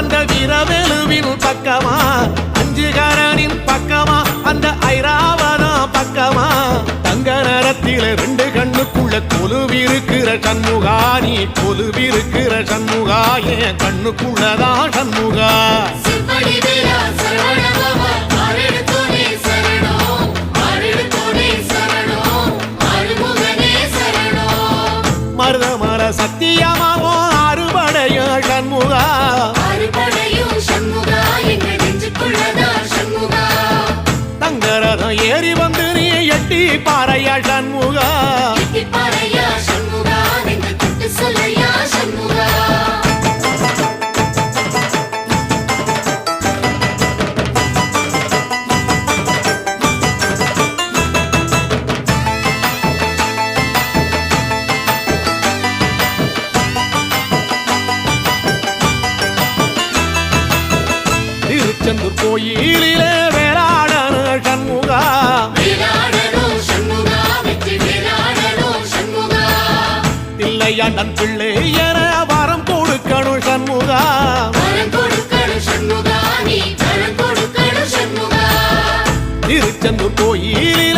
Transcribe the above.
அந்த வீரவேலுவின் பக்கமா அஞ்சுகரனின் பக்கமா அந்த ஐராவதம் பக்கமா தங்க நேரத்தில ரெண்டு கண்ணுக்குள்ள கொலுவிருக்கிற சண்முகா நீ கொலுவிருக்கிற சண்முகா என் கண்ணுக்குள்ளதான் சண்முகா மருதமர சத்தியமாவோ அறுபடைய சண்முகா தங்கரதம் ஏறி வந்து நீ எட்டி பாறையா சண்முகா திருச்செந்தூர் கோயிலிலே வேளாடன சண்முகா தில்லையாண்டன் பிள்ளை என வரம் கொடுக்கணும் சண்முகா திருச்செந்தூர் கோயிலில்